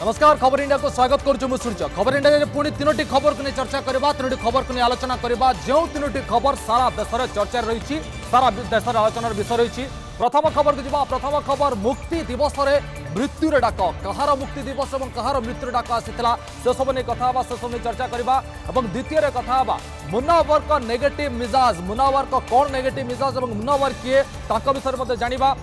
नमस्कार खबर इंडिया को स्वागत करुँ सूर्य खबर इंडिया पुणी तीनोटी खबर को नहीं चर्चा करवा तीनोटी खबर को नहीं आलोचना करवा जो तीनोटी खबर सारा देश में चर्चा रही सारा देश आलोचनार विषय रही प्रथम खबर को जावा प्रथम खबर मुक्ति दिवस मृत्युर डाक कहार मुक्ति दिवस और कहार मृत्यु डाक आसाला से सब नहीं कथा से सब नहीं चर्चा करवा द्वितीय कथा मुनावर का नेगेटिव मिजाज मुनावर का कौन नेगेटिव मिजाज और मुनावर किए विषय जाना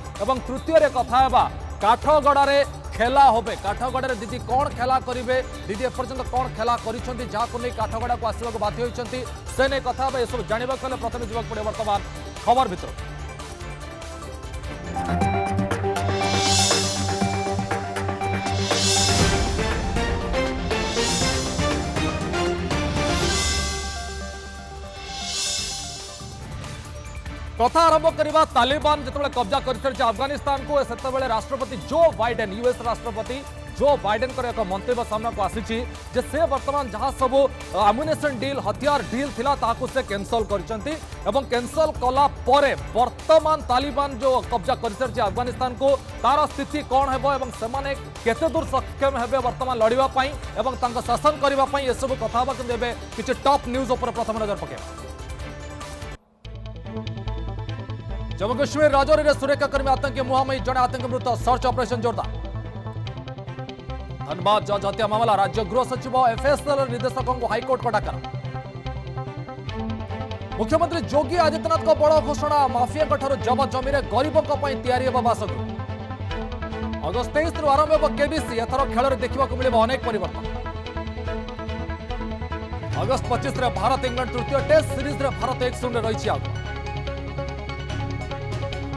तृतीय कथा काठगड़े खेला होबे काठगड़े दीदी कौन खेला करेंगे दीदी एपर्यंत कौन खेला करिसेंती जाको नहीं काठगड़ा को आसवाक बाध्य होइसेंती से नहीं कथा ये सब जानवा कले प्रथम जीवाक पड़े वर्तमान खबर भितर कथा आरंभ करवा तालिबान जिते कब्जा कर अफगानिस्तान को से राष्ट्रपति जो बाइडेन यूएस राष्ट्रपति जो बाइडेन एक मंतव्य सामना को आसी से वर्तमान जहाँ सब आम्युनिशन डील हथियार डील थिला ताकू से कैंसल कैंसल कला परे वर्तमान तालिबान जो कब्जा कर अफगानिस्तान को तार स्थिति कौन है से केते दूर सक्षम है वर्तमान लड़ाई और शासन करने ये सब कथा कि टॉप न्यूज पर प्रथम नजर पकड़ जम्मू कश्मीर राजौरी में सुरक्षाकर्मी आतंकी मुहामयी जड़े आतंकी मृत सर्च ऑपरेशन जोरदार धनबाद जज हत्या मामला राज्य गृह सचिव एफएसएल निर्देशकों को हाईकोर्ट का डाकर मुख्यमंत्री योगी आदित्यनाथ को बड़ घोषणा माफिया जबत जमी गरीबों या बासगृह अगस्त 23 आरंभ हो केबीसी एथर खेल देखा मिले अनेक परिवर्तन अगस्त 25 भारत इंग्लैंड तृतीय टेस्ट सीरीज भारत 1-0 रही आगे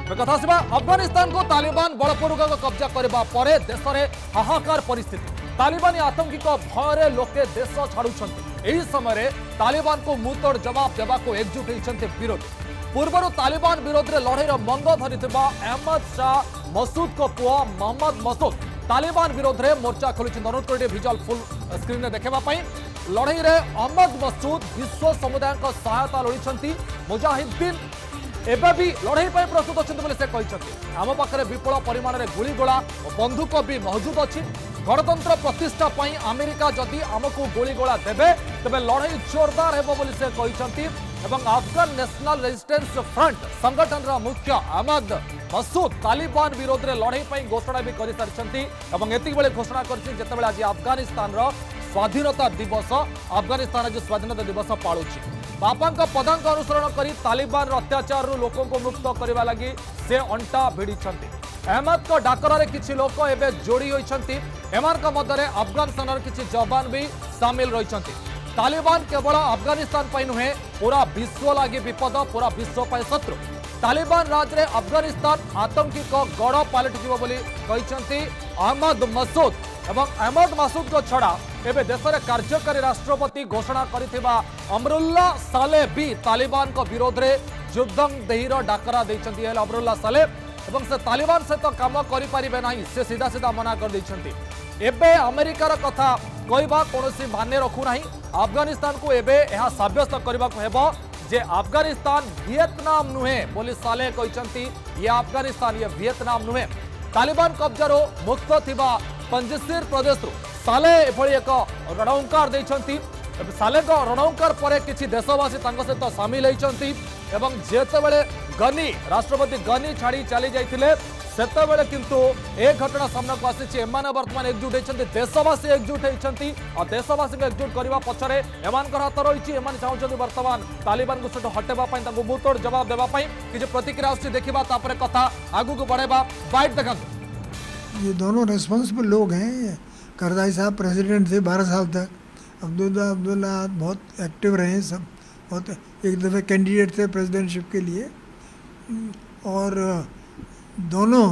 कथा सुबह अफगानिस्तान को तालिबान बलपूर्वक कब्जा करने पर देश में हाहाकार परिस्थिति तालिबानी आतंकी भय लोके देश छाड़ुंट यही समय तालिबान को मुंहतोड़ जवाब देवा एकजुट होती विरोधी पूर्व तालिबान विरोध में लड़ाई मंग धरी अहमद शाह मसूद को पुआ मोहम्मद मसूद तालिबान विरोध में मोर्चा खोली अनुरोध कर विजुअल फुल स्क्रीन में देखापी लड़ाई में अहमद मसूद विश्व समुदाय सहायता लोड़ी मुजाहिद्दीन एवं भी लड़ाई प्रस्तुत अच्छे से कहते आम पाखे विपुल परिमाण में गुड़गोला और बंधुक भी मौजूद अच्छी गणतंत्र प्रतिष्ठा अमेरिका जदि आमको गुड़गोला देवे तेज लड़ाई जोरदार से कहते अफगान नेशनल रेजिस्टेंस फ्रंट संगठन मुख्य अहमद मसूद तालिबान विरोध में लड़ाई घोषणा भी कर सारी घोषणा कर आज अफगानिस्तान स्वाधीनता दिवस अफगानिस्तान आज स्वाधीनता दिवस पालुची बापा पदांक अनुसरण कर तालिबान अत्याचार लोकों को मुक्त करने लगी से अंटा भिड़ी अहमद को डाकर किसी लोक एवं जोड़ी होती मध्य अफगानिस्तान किसी जवान भी सामिल रही तालिबान केवल अफगानिस्तान नुहे पूरा विश्व लगी विपद पूरा विश्व शत्रु तालिबान राज में अफगानिस्तान आतंकी गड़ पलटि अहमद मसूद एवं अहमद मसूद को छड़ा एवं देश में कार्यकारी राष्ट्रपति घोषणा करथिबा अमरुल्ला साले भी तालिबान को विरोध में युद्धर डाकरा देते अमरुल्ला साले एवं से तालिबान सहित काम करें ना से सीधा सीधा मना कर एबे अमेरिकार कथा कहवा कौन मान्य रखुना अफगानिस्तान को एबे साब्यस्त करने जे अफगानिस्तान वियतनाम नुहे बोली साले कहते ये अफगानिस्तान ये वियतनाम नुहे तालिबान कब्जार मुक्त थिबा पंजशीर प्रदेश साले एभली एक रणओंकार देछंती साले रणओंकार पर किसी देशवासी सहित सामिल होती जेतेबेले गनी राष्ट्रपति गनी छाड़ी चली जाइए सेतेबेले किंतु एक घटना सामना को आसी एमाने वर्तमान एकजुट होती देशवासी एकजुट होती और देशवासी को एकजुट करने पछरे एमानकर हाथ रही एमाने चाहते वर्तमान तालिबान को सहित हटेबापी मुंहतोड़ जवाब देवाई किसी प्रतिक्रिया आसी देखा तापर कथा आगू को बढ़ेबा बाइट देखा ये दोनों रेस्पॉन्सिबल लोग हैं। करज़ाई साहब प्रेसिडेंट थे 12 साल तक, अब्दुल्ला बहुत एक्टिव रहे, सब बहुत एक दफ़े कैंडिडेट थे प्रेसिडेंटशिप के लिए और दोनों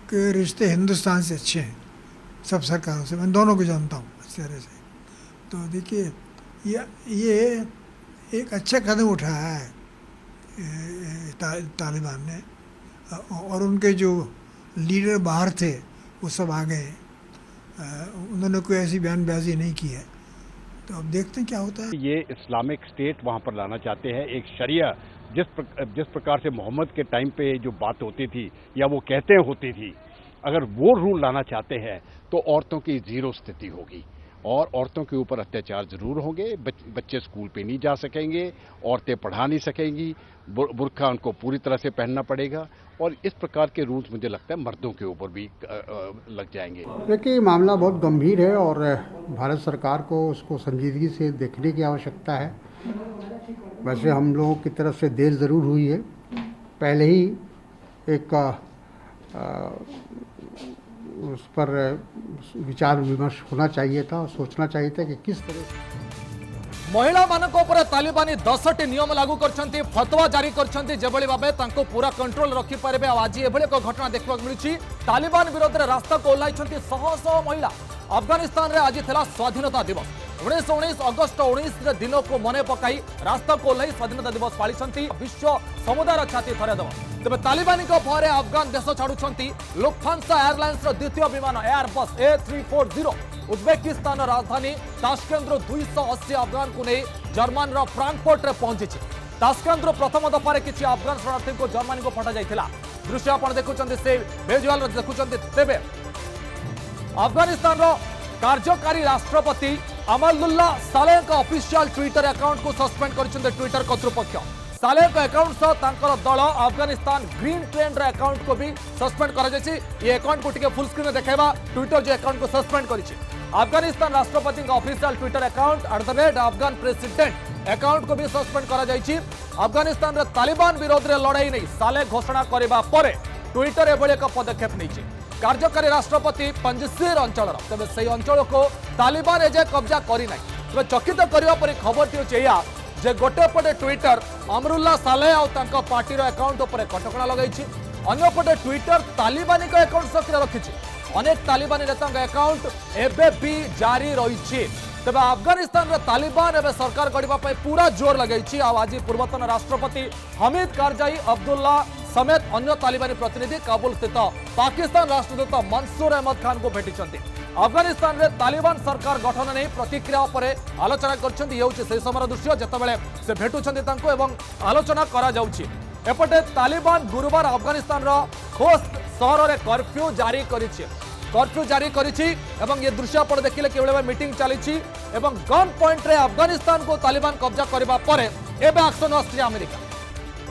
के रिश्ते हिंदुस्तान से अच्छे हैं सब सरकारों से, मैं दोनों को जानता हूँ अच्छी तरह से। तो देखिए ये एक अच्छा कदम उठाया है तालिबान ने और उनके जो लीडर बाहर थे वो सब आ गए, उन्होंने कोई ऐसी बयानबाजी नहीं की है। तो अब देखते हैं क्या होता है। ये इस्लामिक स्टेट वहाँ पर लाना चाहते हैं, एक शरिया जिस प्रकार से मोहम्मद के टाइम पे जो बात होती थी या वो कहते होती थी, अगर वो रूल लाना चाहते हैं तो औरतों की जीरो स्थिति होगी और औरतों के ऊपर अत्याचार जरूर होंगे। बच्चे स्कूल पे नहीं जा सकेंगे, औरतें पढ़ा नहीं सकेंगी, बुर्का उनको पूरी तरह से पहनना पड़ेगा और इस प्रकार के रूल्स मुझे लगता है मर्दों के ऊपर भी लग जाएंगे। देखिए, मामला बहुत गंभीर है और भारत सरकार को उसको संजीदगी से देखने की आवश्यकता है। वैसे हम लोगों की तरफ से देर ज़रूर हुई है, पहले ही एक उस पर विचार विमर्श होना चाहिए था, सोचना चाहिए था कि किस तरह से महिला मानक ऊपर तालिबानी 10टी नियम लागू करछंती, फतवा जारी करछंती, जेभली भाबे तांको पूरा कंट्रोल रखि पारबे। आज एभली एक घटना देखबाक मिलुछि, तालिबान विरोध रे रास्ता को ओह्लाइछंती शह शह महिला। अफगानिस्तान रे आज थिला स्वाधीनता दिवस। 1919 अगस्त 19 दिन को मन पकाई रास्ता को ओह्लाई स्वाधीनता दिवस पालिछंती। विश्व समुदायर छाती थरे दब तेज तालिबानी भୟରେ अफगान देश छाड़ुछंती लुफ्थांसा एयरलाइंस द्वितीय विमान एयरबस A340 उज्बेकिस्तान राजधानी ताशकेंद्र 280 अफगान को नहीं जर्मान फ्रांकफर्ट रे पहुंची। ताशकेंद्र प्रथम दफारे किसी अफगान शरणार्थी को जर्मनी को पठा जाइथिला। दृश्य आपण देखुछंती से विजुअल देखुछंती। तेबे अफगानिस्तान कार्यकारी राष्ट्रपति अमरुल्लाह सालेह का ऑफिशियल ट्विटर अकाउंट को सस्पेंड कर ट्विटर कर्तृपक्ष। सालेह का अकाउंट सह तांकर दल अफगानिस्तान ग्रीन ट्रेंड अकाउंट को भी सस्पेंड कर अकाउंट को टिके फुल स्क्रीन देखा। ट्विटर जो अकाउंट को सस्पेंड कर अफगानिस्तान राष्ट्रपति का official Twitter account @Afghan president account को भी सस्पेंड कर अफगानिस्तान रे तालिबान विरोध में लड़ाई नहीं सालेह घोषणा करने पर ट्विटर एभली एक पदक्षेप नहीं। कार्यकारी राष्ट्रपति पंजशीर अंचल तेज से अंचल को तालिबान एजे कब्जा करना तेज चकित करने खबर टी या जे गोटे पटे ट्विटर अमरुल्लाह सालेह और पार्टी अकाउंट उपर कटकणा लगे, अंपटे ट्विटर तालिबानी अकाउंट सक्रिय रखी। अनेक तालिबानी नेता अकाउंट एबे भी जारी रही। तेज अफगानिस्तान रे तालिबान एवं सरकार गढ़ा पूरा जोर लगे। आज पूर्वतन राष्ट्रपति हमीद कारजाई अब्दुल्ला समेत अन्य तालिबानी प्रतिनिधि काबुल स्थित पाकिस्तान राष्ट्रदूत मंसूर अहमद खान को भेटी। अफगानिस्तान रे तालिबान सरकार गठन नहीं प्रतिक्रिया पर आलोचना कर समय दृश्य जितेबाला से भेटुंट एवं आलोचना करपटे तालिबान गुरुवार अफगानिस्तान खोस्त सहर में कर्फ्यू जारी करिछि एवं ये दृश्य पर देखिले केवल मीटिंग चली गन पॉइंट रे अफगानिस्तान को तालिबान कब्जा करबा परे एबे एक्शन आछि अमेरिका।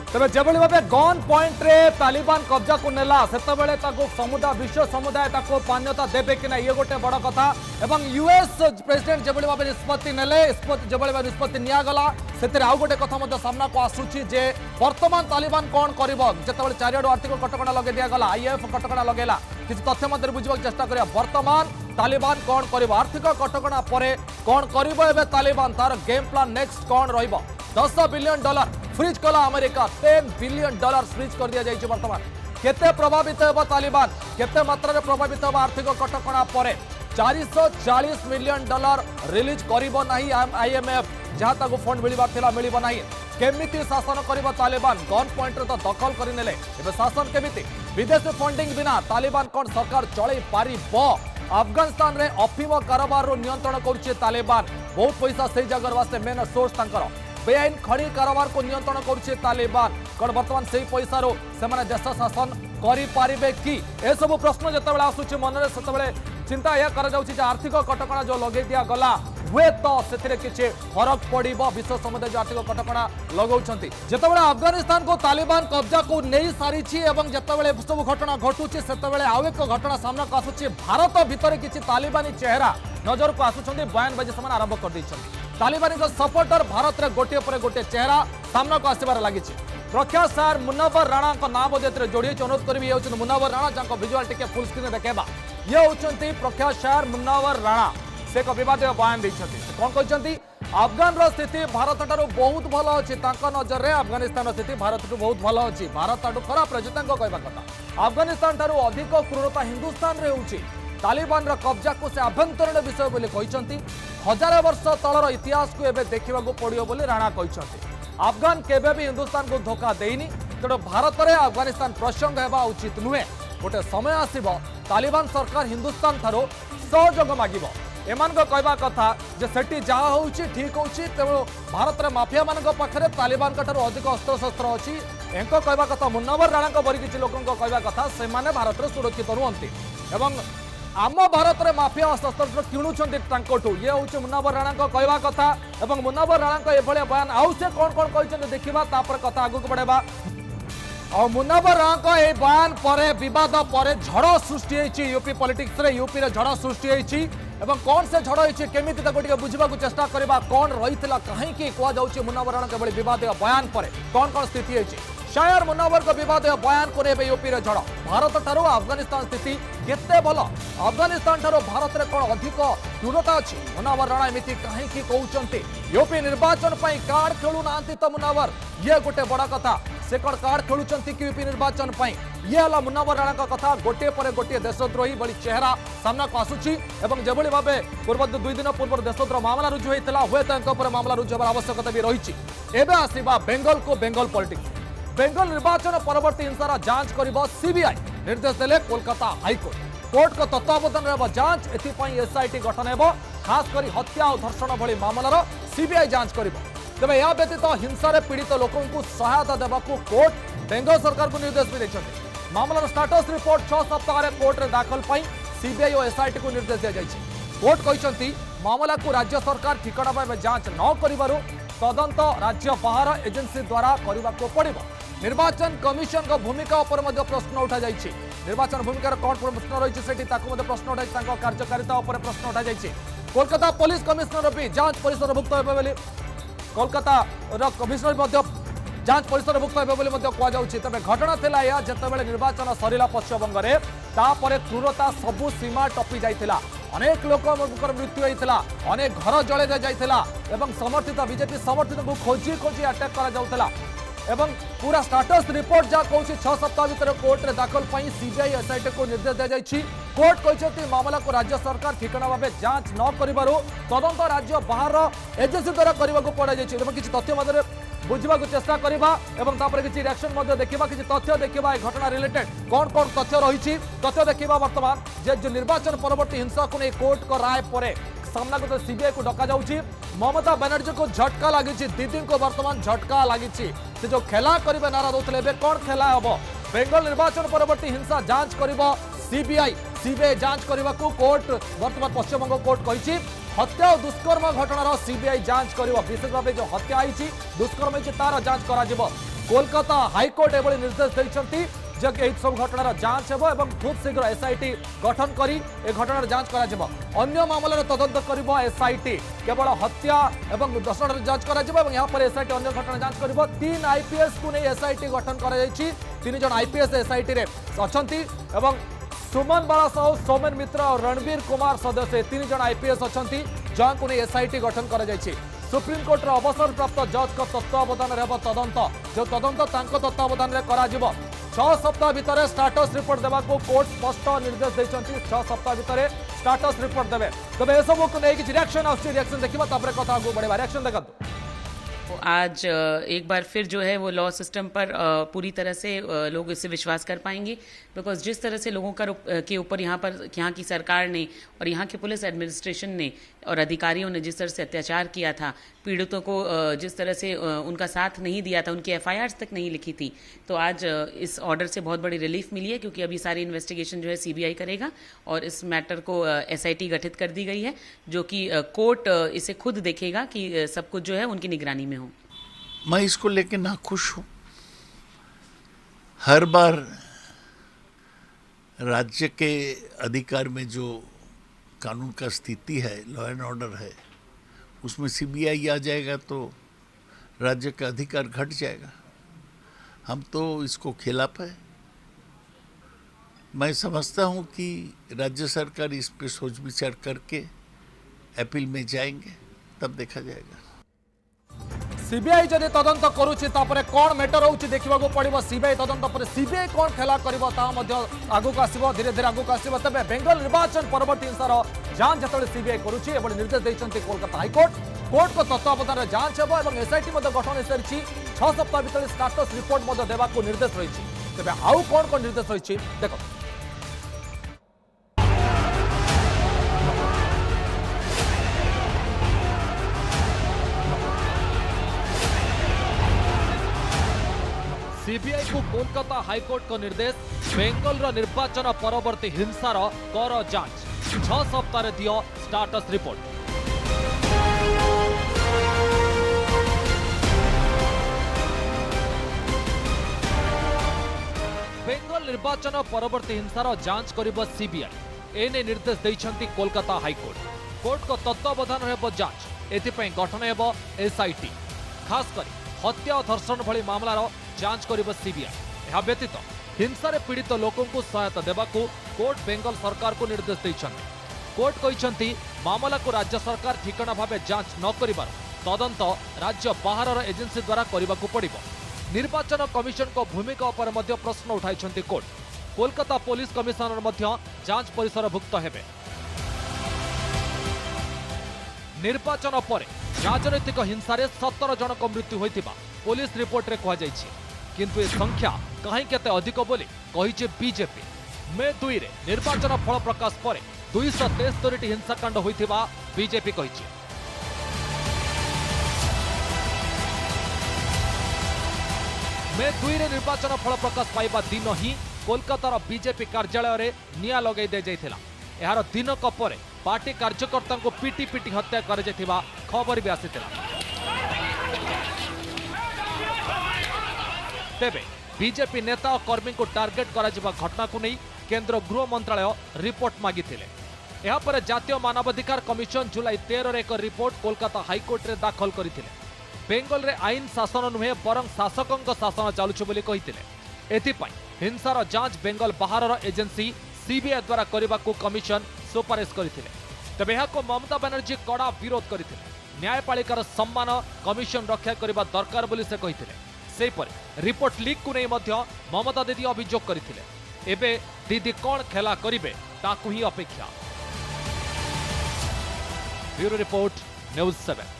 तेज जेभली भाव गन पॉइंट रे तालिबान कब्जा को नेला सेतबेले ताको समुदाय विश्व समुदाय ताको मान्यता देबे कि ना ये गोटे बड़ कथा। एवं यूएस प्रेसिडेंट जेभली भाव निष्पत्ति नेले जेभली भाव निष्पत्ति निया गला सेते आउ गोटे कथा मध्य सामना को आसुछि जे वर्तमान तालिबान कोन करिवो। जेतेबेले चारियाडू आर्थिक कटकणा लगे दिया गला, आईएफ कटकणा लगेला, किछि तथ्य मध्य बुझिबाक चेष्टा करिया वर्तमान तालिबान कोन करिवो, आर्थिक कटकणा परे कोन करिवो, एबे तालिबान तार गेम प्लान नेक्स्ट कोन रहिबो। $10 बिलियन फ्रीज कला अमेरिका, $10 बिलियन फ्रीज कर दिया जाइए। वर्तमान केते प्रभावित होगा तालिबान, केते मात्रा प्रभावित होगा आर्थिक कटकणा पर $440 मिलियन रिलीज करिबो नाही आईएमएफ जहाँ ताको फंड मिलिबो नाही। केमिति शासन करिबो तालिबान, गन पॉइंट तो दखल करिनेले एबे शासन केमिति, विदेशी फंडिंग बिना तालिबान कोन सरकार चलै पारिबो। अफगानिस्तान रे अफीम कारोबार रो नियंत्रण करुचे तालिबान, बहुत पैसा से जगह वास्ते मेन सोर्स तांकर बेआईन खड़ी कारोबार को नियंत्रण करुचे तालिबान। कौन बर्तमान से पैसा से देश शासन करें कि यह सब प्रश्न जिते आसूँ मन में से चिंता यह कर आर्थिक कटकणा जो लगे दि गला हुए तो से किसी फरक पड़ो। विश्व समुदाय जो आर्थिक कटकणा लगाउछंती जितेबाला अफगानिस्तान को तालिबान कब्जा को नहीं सारी जितेबाला सब घटना घटुची से आउ एक घटना सामना को आसूँ। भारत भितर किसी तालिबानी चेहरा नजर को आसुंच बयानबाजी से आरंभ कर तालिबानी सपोर्टर भारत में गोटे पर गोटे चेहरा सामना को आसबार लगी। प्रख्यात सार मुनव्वर राणा नाम बदे जोड़ी अनुरोध करी मुनव्वर राणा जहाँ विजुआल टिके फुल स्क्रीन देखा। ये होती प्रख्यात सार मुनव्वर राणा, से एक विवाद बयान देते कौन कहते अफगान स्थिति भारत ठारू बहुत भल अच्छी नजर में अफगानिस्तान स्थिति भारत ठू बहुत भल अच्छी, भारत ठारू खराब रही कहवा कथा। अफगानिस्तान ठारू अधिक क्रूरता हिंदुस्तान में होउछि। तालिबान कब्जा को से आभ्यंतरीण विषय बोली कहते, 1000 वर्ष तलर इतिहास को एबे देखा पड़ो बोली राणा कहते। अफगान केबे भी हिंदुस्तान को धोखा देनी, तेणु भारत में अफगानिस्तान प्रसंग होगा उचित नुहे। गोटे समय आसब तालिबान सरकार हिंदुस्तान ठारू सहयोग मागिब। एमान कहवा कथा जे सेठी जहाँ होउछि ठीक होउछि, तेणु भारत में माफिया मान पाखे तालिबान ठारू अधिक अस्त्र शस्त्र अच्छी, एंको कहवा कथा मुन्नावर राणा बरी किसी लोक कहवा कथा से भारत में सुरक्षित रुहति एवं आम भारत में माफिया शस्त्र किणुंट ये हूँ मुन्नावर राणा कहवा कथा एवं मुन्नावर राणा एभलिया बयान आउ से कौन कौन कहते देखा तापर कथा आगू बढ़ेबा। और मुन्नावर राणा ये बयान पर विवाद पर झड़ सृष्टि होती यूपी पॉलिटिक्स रे यूपी रे झड़ सृष्टि होती एवं कौन से झड़ होती केमिति ताको टिके बुझिबा को चेष्टा करबा कौन रहितला कहीं की कुआ जाउची मुन्नावर राणा के बड़ी विवाद बयान पर कौन कौन स्थिति होती शायर मुन्नावर को विवाद बयान को यूपी रे झड़ भारत ठारो अफगानिस्तान स्थिति केते भल अफगानिस्तान ठारो भारत रे कौन अधिक क्रूरता अच्छी मुन्नावर राणा एमिति कहीं की कहउचंती यूपी निर्वाचन पई कार्ड खेलु नांती तो मुन्नावर ये गोटे बड़ा कथा से कौन कार्ड खेलुचंती कि यूपी निर्वाचन पई ये हला मुन्नावर राणा का कथा गोटे पर गोटे देशद्रोही बड़ी चेहरा सामना को आसुची एवं जेभली भाबे पूर्व 2 दिन पूर्व देशद्रोह मामला रुजु होइतला हुए तांको पर मामला रुजु होबार आवश्यकता भी रहिची। एबे आसीबा बेंगल को बेंगल पॉलिटिक्स बेंगल निर्वाचन परवर्ती हिंसार जांच करिबो सीबीआई निर्देश देले कोलकाता हाईकोर्ट कोर्ट को तत्वावधान रहबो जांच एथिपई एसआईटी गठन हेबो खास करी हत्या और धर्षण भली मामलार सीबीआई जांच करिबो। तेबे या व्यतीत हिंसार पीड़ित लोकों को सहायता देवाकू कोर्ट बेंगल सरकार को निर्देश भी देछथि। मामलार स्टेटस रिपोर्ट 6 सप्ताह कोर्ट रे दाखल पई सीबीआई और एसआईटी को निर्देश दिया जायछि। कोर्ट कहिसंती मामला को राज्य सरकार ठिकाना भाव जांच न करिबारु तदंत राज्य बाहर एजेंसी द्वारा करबाको पड़िबो। निर्वाचन कमिशन का भूमिका पर मध्य प्रश्न उठा जायछि। निर्वाचन भूमिकार कौन प्रश्न रही सेठी ताकू मध्य प्रश्न उठाई तांको कार्यकारिता पर प्रश्न उठा जायछि। कोलकाता पुलिस कमिश्नर भी जांच परिसरभुक्त हेबे बोली कोलकाता कमिश्नर जांच परिसरभुक्त हेबे बोली कह जाउछि। तबे घटना थिला या जेतेबेले निर्वाचन सरिला पश्चिमबंग रे तापरे क्रूरता सबु सीमा टपी जाइथिला अनेक लोकଙ୍କର मृत्यु होइथिला अनेक घर जळे जाइथिला एवं समर्थित बीजेपी समर्थित को खोजी खोजी अटैक करा जाउथिला एवं पूरा स्टेटस रिपोर्ट जा कहूँ 6 सप्ताह भीतर कोर्ट रे दाखल पई सीबीआई एसआईटी को निर्देश दिया जायछि। कोर्ट कहते मामला को राज्य सरकार ठिकाना भाव जांच न करिबारु तदंत राज्य बाहर एजेंसी द्वारा करबाको पड़ा जायछि। एवं किछि तथ्य मध्य बुझा चेष्टा करबा एवं तापर किछि रिएक्शन मध्य देखिबा किछि तथ्य देखिबा ए घटना रिलेटेड कौन कौन तथ्य रही तथ्य देखिबा। वर्तमान जे निर्वाचन परवर्ती हिंसा को नहीं कोर्ट को राय पर सामना को सीबीआई को डका जाउछि। ममता बनर्जी को झटका लगी दीदी को वर्तमान झटका लगी से जो खेला करेंगे नारा दौले कौन खेला हम बेंगल निर्वाचन परवर्ती हिंसा जांच कर सीबीआई जांच करने को कोर्ट वर्तमान पश्चिमबंग कोर्ट कही हत्या और दुष्कर्म घटनार सीबीआई जांच कर विशेष भाव जो हत्या होती दुष्कर्म तार जांच कर कोलकाता हाईकोर्ट एभली निर्देश देते सब घटनार जांच हो खूब शीघ्र एसआईटी गठन करी ए घटनार जांच करा अन्य मामलार तदंत कर एसआईटी केवल हत्या और दर्शन जांच करा यहाँ पर एसआईटी अन्य घटना जांच कर 3 आईपीएस को नहीं एसआईटी गठन कर 3 जन आईपीएस एसआईटी रे अछंती एवं सुमन बाला साहू सौमेन मित्र और रणवीर कुमार सदस्य 3 जन आईपीएस अछंती जहां को नहीं एसआईटी गठन कर सुप्रीम कोर्ट रे अवसर प्राप्त जज का तत्वावधान रे तदंत जो तदंत तांको तत्वावधान रे करा जिवो 6 सप्ताह भितर स्टेटस रिपोर्ट देवा को कोर्ट स्पष्ट निर्देश देछंती 6 सप्ताह भितर स्टेटस रिपोर्ट देबे। तबे ए सब को नै कि रिएक्शन आछि रिएक्शन देखिबा तापर कथा को बढ़ेबा रिएक्शन देखत आज एक बार फिर जो है वो लॉ सिस्टम पर पूरी तरह से लोग इससे विश्वास कर पाएंगे बिकॉज जिस तरह से लोगों के ऊपर यहाँ की सरकार ने और यहाँ के पुलिस एडमिनिस्ट्रेशन ने और अधिकारियों ने जिस तरह से अत्याचार किया था पीड़ितों को जिस तरह से उनका साथ नहीं दिया था उनकी एफआईआर्स तक नहीं लिखी थी तो आज इस ऑर्डर से बहुत बड़ी रिलीफ मिली है क्योंकि अभी सारी इन्वेस्टिगेशन जो है सीबीआई करेगा और इस मैटर को एसआईटी गठित कर दी गई है जो कि कोर्ट इसे खुद देखेगा कि सब कुछ जो है उनकी निगरानी में हो। मैं इसको लेके नाखुश हूँ। हर बार राज्य के अधिकार में जो कानून का स्थिति है लॉ एंड ऑर्डर है उसमें सीबीआई आ जाएगा तो राज्य का अधिकार घट जाएगा। हम तो इसको खिलाफ है। मैं समझता हूँ कि राज्य सरकार इस पे सोच विचार करके अपील में जाएंगे तब देखा जाएगा। सीबीआई जदि तदंत करुछि तापरे कौन मैटर होउछि देखिबा को पड़िबो। सीबीआई तदंत पर सीबीआई कौन खेला करिबो ता मध्य आगुक आसीबो धीरे धीरे आगुक आसीबो। तबे बेंगल निर्वाचन परवर्ती हिंसार जांच जतले सीबीआई करुछि एबो निर्देश दैछन्ति कोलकाता हाईकोर्ट कोर्ट को तत्वावधान रे जांच हेबो एवं एसआईटी मध्य गठन हेसरिछि 6 सप्ताह भीतर स्टेटस रिपोर्ट मध्य देबा को निर्देश रहिछि। तबे आउ कौन कौन निर्देश रहिछि देखो। सीबीआई को कोलकाता हाईकोर्ट का निर्देश बेंगल निर्वाचन परवर्ती हिंसार कर जांच 6 सप्ताह दियो स्टाटस रिपोर्ट। बेंगल निर्वाचन परवर्ती हिंसार जांच करिब सीबीआई एने निर्देश दैछंती कोलकाता हाईकोर्ट। कोर्ट को तत्वावधान हेब जांच एथिपई गठन हेब एसआईटी खास करी हत्या और धर्षण भली मामलार जांच करिब सीबीआई। यह व्यतीत हिंसारे पीड़ित लोकों को सहायता देबाकू कोर्ट बेंगल सरकार को निर्देश दैछंती। कोर्ट कहिसंती मामला को राज्य सरकार ठिकाना भावे जांच न करिबार तदंत राज्य बाहर एजेंसी द्वारा करिबाकू पड़िबो। निर्वाचन कमिशन को भूमिका पर मध्य प्रश्न उठाइछंती कोर्ट। कोलकाता पुलिस कमिशनर मध्य जांच परिसरभुक्त हेबे। निर्वाचन पर राजनैतिक हिंसारे 17 जनक मृत्यु होइतिबा पुलिस रिपोर्ट रे कहा जाइछि, किंतु ए संख्या कहीं केते अधिक बोली कहिछि बीजेपी। मे 2 रे निर्वाचन फल प्रकाश पर 273 टी हिंसाकांड होइतिबा बीजेपी कहिछि। मे 2 रे निर्वाचन फल प्रकाश पाइबा दिन ही कोलकातार बीजेपी कार्यालय रे निया लगाई दे जाइथिला। एहार दिनक परे पार्टी कार्यकर्ता को पिटी पिटी हत्या कर जाइथिबा खबर भी आसिथिला। तेबे बीजेपी नेता और कर्मी को टार्गेट करा जिबा घटना को नहीं केंद्र गृह मंत्रालय रिपोर्ट मागिथिले। एहा पर जातीय मानवाधिकार कमिशन जुलाई 13 रे एक रिपोर्ट कोलकाता हाईकोर्ट रे दाखल करथिले। बेंगल रे आईन शासन नुहे बरं शासकों शासन चलुछु बोली कहिथिले। एथिपई हिंसार जांच बेंगल बाहर एजेंसी सीबीआई द्वारा करने को कमिशन सुपारिश करथिले। तबे यहाको ममता बनर्जी कड़ा विरोध करथिले। न्यायपालिकार सम्मान कमिशन रक्षा करबा दरकार बोली से कहिथिले। सेपरि रिपोर्ट लीक को नहीं मध्य ममता दीदी अभियोग करथिले। एबे दीदी कौन खेला करिवे ताकू ही अपेक्षा। Bureau report news 7।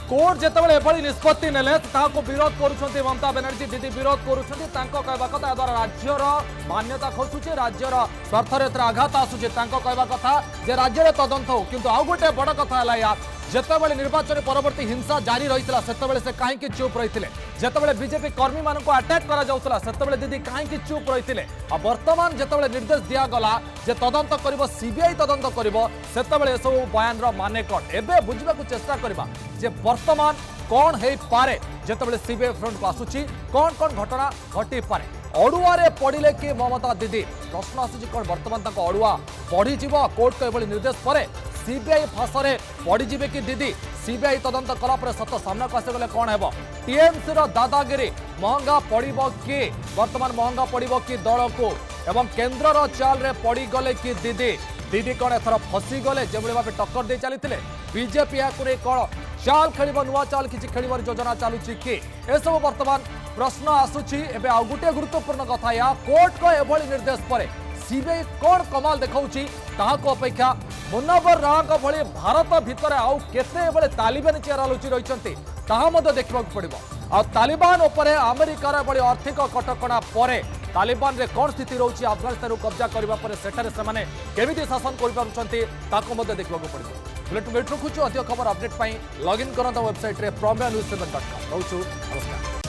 कोर्ट जितेबाला एभली निष्पत्ति नेले ताको विरोध करुछंती ममता बनर्जी दीदी विरोध करुछंती। तांको कहबा कथा द्वारा राज्यर मान्यता खसुचे, राज्यर स्वार्थरे आघात आसुचे। तांको कहबा कथा जे राज्य तदंत हो, किंतु आउ गोटे बड़ कथा हला या जेतेबेले निर्वाचन परवर्ती हिंसा जारी रहितला सेतेबेले से काहेकि चुप रहिथिले। जेतेबेले बीजेपी कर्मी माननको अटैक करा जाउतला सेतेबेले दीदी काहेकि चुप रहिथिले। आ वर्तमान जेतेबेले निर्देश दिया गला जे तदंत करिवो सीबीआई तदंत करिवो सेतेबेले सब बयानर माने कोन एबे बुझबाकू चेष्टा करबा जे वर्तमान कौन हे पारे जेतेबेले सीबीआई फ्रंट को आसुची कौन कौन घटना घटी पारे। अड़ुआरे पड़िले कि ममता दीदी प्रश्न आसुची कौन वर्तमान ताको अड़ुआ पड़ी जीवो कोर्ट को एभली निर्देश परे सीबीआई फासरे पड़ी जीवे कि दीदी सीबीआई तदंत कला पर सत सामना को आसीगले कौन हेबो। टीएमसी रो दादागिरी महंगा पड़िबो कि वर्तमान महंगा पड़िबो कि दल को एवं केंद्र रो चाल रे पड़ी गले कि दीदी दीदी कौन एथर फसी गले जेभली भाबे टक्कर दे चलीथिले। बीजेपी याकु रे कौन चाल खेलिबो नुआ चाल किछि खेलिबार योजना चालुछि कि एसबु वर्तमान प्रश्न आसुछि। एबे आ गुटे गुरुत्वपूर्ण कथा या कोर्ट को एभली निर्देश परे सीबीआई कौन कमाल देखाउछि ताहाको अपेक्षा मुनव्वर राणा भली भारत भितर आउ केते बेले तालिबान चेहरा लुचि रहिसंती ताहा मध्य देखबाक पड़िबो। आ तालिबान उपरे अमेरिकार भली आर्थिक कटकणा परे तालिबान रे कौन स्थिति रहउछि, अफगानिस्तान कब्जा करबा परे सेठारे सेमाने केमिति शासन करि पारुछंती ताको मध्य देखबाक पड़िबो। बुलेटिन वेट रखुछु अधिक खबर अपडेट पई लॉगिन करंता वेबसाइट रे promeanews7.com। रहउछु नमस्कार।